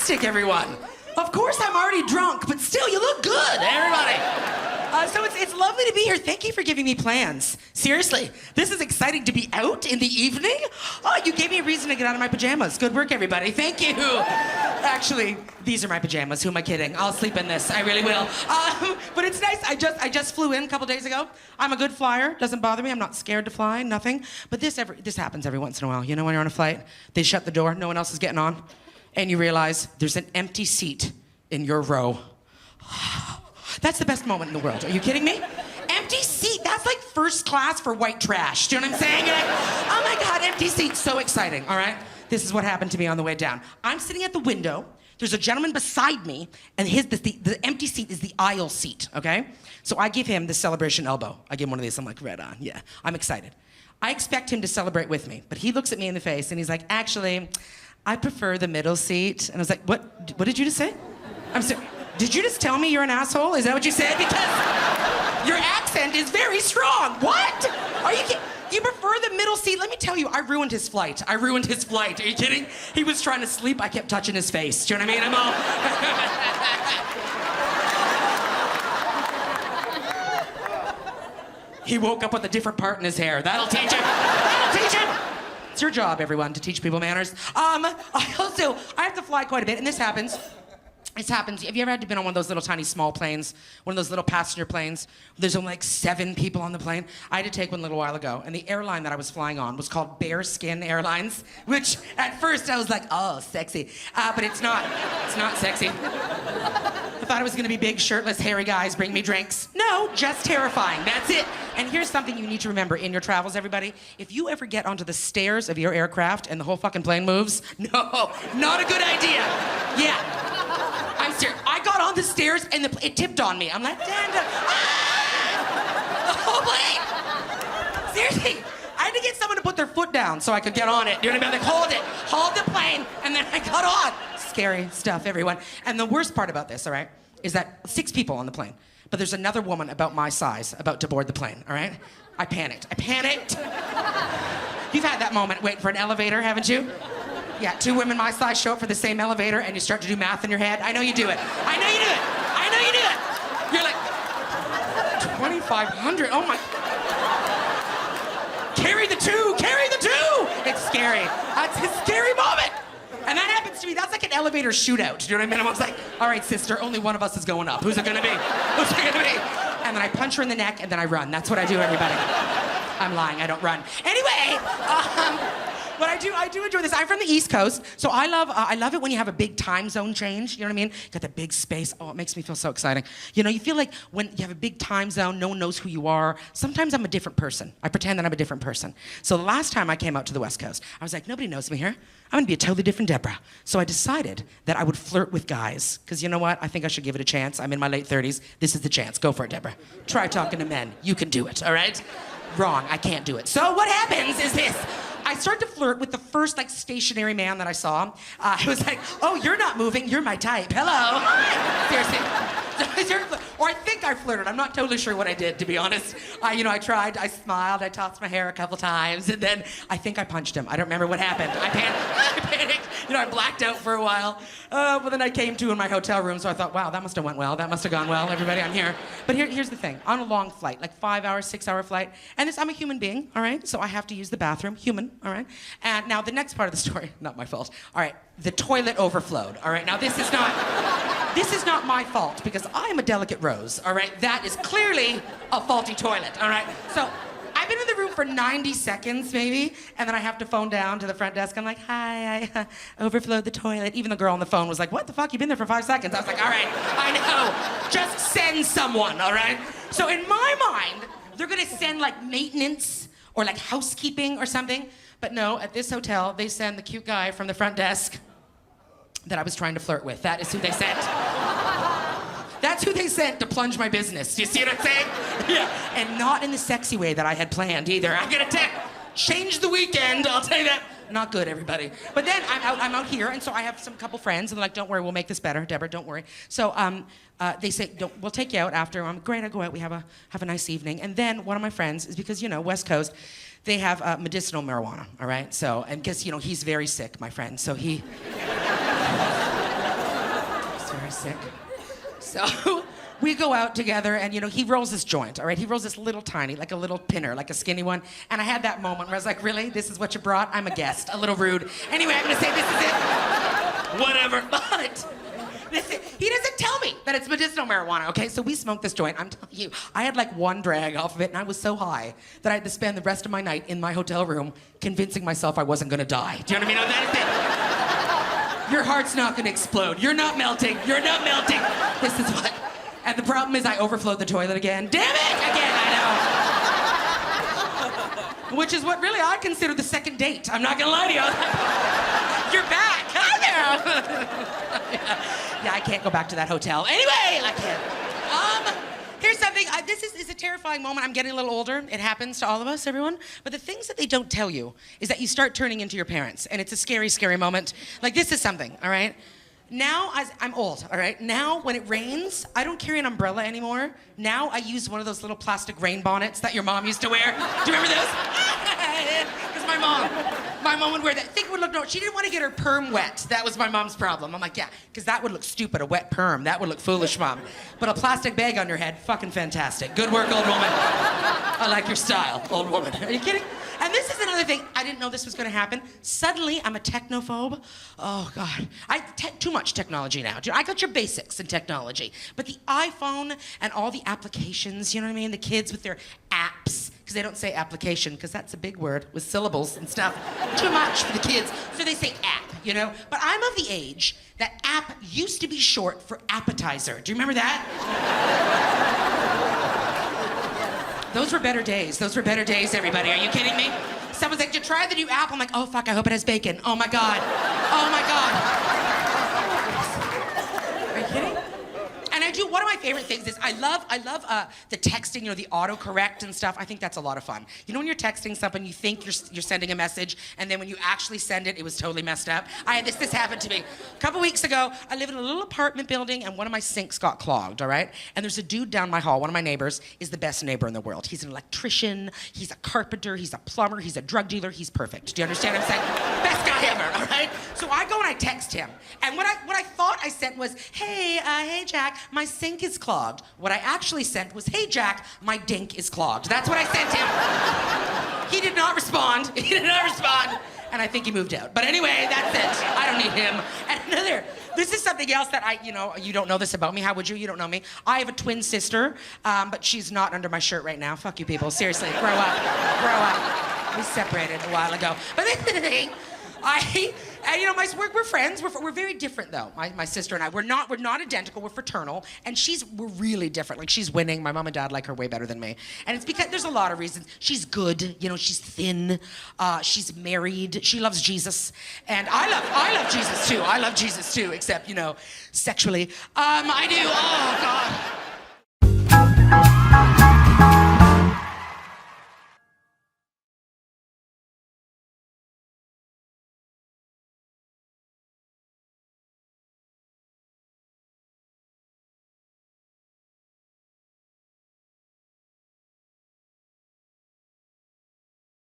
fantastic, everyone. Of course, I'm already drunk, but still, you look good, everybody. So it's lovely to be here. Thank you for giving me plans. Seriously, this is exciting to be out in the evening. Oh, you gave me a reason to get out of my pajamas. Good work, everybody. Thank you. Actually, these are my pajamas. Who am I kidding? I'll sleep in this. I really will. But it's nice. I just flew in a couple days ago. I'm a good flyer. Doesn't bother me. I'm not scared to fly. Nothing. But this happens every once in a while. You know, when you're on a flight, they shut the door. No one else is getting on, and you realize there's an empty seat in your row. That's the best moment in the world. Are you kidding me? Empty seat. That's like first class for white trash. Do you know what I'm saying? You're like, oh my God, empty seat. So exciting. All right. This is what happened to me on the way down. I'm sitting at the window. There's a gentleman beside me, and the empty seat is the aisle seat. Okay. So I give him the celebration elbow. I give him one of these. I'm like, right on. Yeah. I'm excited. I expect him to celebrate with me, but he looks at me in the face and he's like, actually, I prefer the middle seat. And I was like, what did you just say? I'm sorry. Did you just tell me you're an asshole? Is that what you said? Because your accent is very strong. What? Are you kidding? You prefer the middle seat? Let me tell you, I ruined his flight. Are you kidding? He was trying to sleep. I kept touching his face. Do you know what I mean? I'm all... He woke up with a different part in his hair. That'll teach him. That'll teach him. It's your job, everyone, to teach people manners. I have to fly quite a bit, and this happens. This happens. Have you ever had to be on one of those little tiny small planes? One of those little passenger planes? There's only like 7 people on the plane. I had to take one a little while ago, and the airline that I was flying on was called Bearskin Airlines, which at first I was like, oh, sexy. But it's not. It's not sexy. I thought it was gonna be big, shirtless, hairy guys bring me drinks. No, just terrifying. That's it. And here's something you need to remember in your travels, everybody. If you ever get onto the stairs of your aircraft and the whole fucking plane moves, no, not a good idea. Yeah. I'm serious. I got on the stairs and it tipped on me. I'm like, Danda, the whole plane. Seriously, I had to get someone to put their foot down so I could get on it. You know what I mean? Like, hold the plane, and then I got on. Scary stuff, everyone. And the worst part about this, all right, is that 6 people on the plane, but there's another woman about my size about to board the plane, all right? I panicked. You've had that moment waiting for an elevator, haven't you? Yeah, 2 women my size show up for the same elevator and you start to do math in your head. I know you do it. I know you do it. You're like, 2,500, oh my. Carry the two. It's scary. It's a scary moment. And that happens to me. That's like an elevator shootout. Do you know what I mean? I was like, all right, sister, only one of us is going up. Who's it gonna be? And then I punch her in the neck and then I run. That's what I do, everybody. I'm lying, I don't run. Anyway, but I do enjoy this. I'm from the East Coast, so I love it when you have a big time zone change. You know what I mean? Got the big space. Oh, it makes me feel so exciting. You know, you feel like when you have a big time zone, no one knows who you are. Sometimes I'm a different person. I pretend that I'm a different person. So the last time I came out to the West Coast, I was like, nobody knows me here. I'm gonna be a totally different Debra. So I decided that I would flirt with guys, because you know what? I think I should give it a chance. I'm in my late 30s. This is the chance. Go for it, Debra. Try talking to men. You can do it, all right? Wrong, I can't do it. So what happens is this. I start to flirt with the first like stationary man that I saw. I was like, oh, you're not moving, you're my type. Hello. Seriously. Or I think I flirted. I'm not totally sure what I did, to be honest. I tried, I smiled, I tossed my hair a couple times, and then I think I punched him. I don't remember what happened. I panicked. I blacked out for a while. But then I came to in my hotel room, so I thought, wow, that must have went well. That must have gone well, everybody, I'm here. But here's the thing. On a long flight, like 5-hour, 6-hour flight, and I'm a human being, all right? So I have to use the bathroom, human, all right? And now the next part of the story, not my fault. All right, the toilet overflowed, all right? Now this is not my fault because I am a delicate rose, all right? That is clearly a faulty toilet, all right? So I've been in the room for 90 seconds maybe, and then I have to phone down to the front desk. I'm like, hi, I overflowed the toilet. Even the girl on the phone was like, what the fuck, you've been there for 5 seconds. I was like, all right, I know, just send someone, all right? So in my mind, they're gonna send like maintenance or like housekeeping or something. But no, at this hotel, they send the cute guy from the front desk that I was trying to flirt with. That is who they sent. That's who they sent to plunge my business. Do you see what I'm saying? Yeah. And not in the sexy way that I had planned either. I'm gonna change the weekend, I'll tell you that. Not good, everybody. But then I'm out here, and so I have some couple friends, and they're like, don't worry, we'll make this better, Debra, don't worry. So they say, we'll take you out after. I'm great, I'll go out, we have a nice evening. And then one of my friends is, because, West Coast, they have medicinal marijuana, all right? So, and because, he's very sick, my friend, so he... sick. So we go out together and, he rolls this joint, all right? He rolls this little tiny, like a little pinner, like a skinny one. And I had that moment where I was like, really? This is what you brought? I'm a guest. A little rude. Anyway, I'm gonna say this is it. Whatever. But he doesn't tell me that it's medicinal marijuana, okay? So we smoked this joint. I'm telling you, I had like one drag off of it and I was so high that I had to spend the rest of my night in my hotel room convincing myself I wasn't gonna die. Do you know what I mean? That is it. Your heart's not gonna explode. You're not melting. You're not melting. This is what. And the problem is I overflowed the toilet again. Damn it! Again, I know. Which is what really I consider the second date. I'm not gonna lie to you. You're back. Hi there. Yeah, I can't go back to that hotel. Anyway, I can't. Here's something. This is a terrifying moment. I'm getting a little older. It happens to all of us, everyone. But the things that they don't tell you is that you start turning into your parents. And it's a scary, scary moment. Like, this is something, all right? Now, I'm old, all right? Now, when it rains, I don't carry an umbrella anymore. Now, I use one of those little plastic rain bonnets that your mom used to wear. Do you remember those? Because my mom would wear that. Think it would look, no, she didn't want to get her perm wet. That was my mom's problem. I'm like, yeah, because that would look stupid, a wet perm. That would look foolish, Mom. But a plastic bag on your head, fucking fantastic. Good work, old woman. I like your style, old woman. Are you kidding? And this is another thing. I didn't know this was going to happen. Suddenly, I'm a technophobe. Oh, God. Too much technology now. I got your basics in technology. But the iPhone and all the applications, you know what I mean? The kids with their apps. Because they don't say application, because that's a big word with syllables and stuff. Too much for the kids. So they say app, But I'm of the age that app used to be short for appetizer. Do you remember that? Those were better days. Those were better days, everybody. Are you kidding me? Someone's like, did you try the new app? I'm like, oh, fuck, I hope it has bacon. Oh, my God. Oh, my God. Are you kidding? And I do, one of my favorite things is I love the texting, the autocorrect and stuff. I think that's a lot of fun. When you're texting something, you think you're sending a message, and then when you actually send it, it was totally messed up. This happened to me. A couple weeks ago, I live in a little apartment building, and one of my sinks got clogged, all right? And there's a dude down my hall, one of my neighbors, is the best neighbor in the world. He's an electrician, he's a carpenter, he's a plumber, he's a drug dealer, he's perfect. Do you understand what I'm saying? Best guy ever, all right? So I go and I text him, and what I thought I sent was, hey Jack, my sink is clogged. What I actually sent was, hey Jack, my dink is clogged. That's what I sent him. He did not respond. He did not respond. And I think he moved out. But anyway, that's it. I don't need him. And this is something else that you don't know this about me. How would you? You don't know me. I have a twin sister, but she's not under my shirt right now. Fuck you people. Seriously, grow up. Grow up. We separated a while ago. But this is the thing. We're friends. We're very different, though. My sister and I. We're not identical. We're fraternal, and we're really different. Like, she's winning. My mom and dad like her way better than me, and it's because there's a lot of reasons. She's good. She's thin. She's married. She loves Jesus, and I love Jesus too. I love Jesus too, except sexually. I do. Oh God.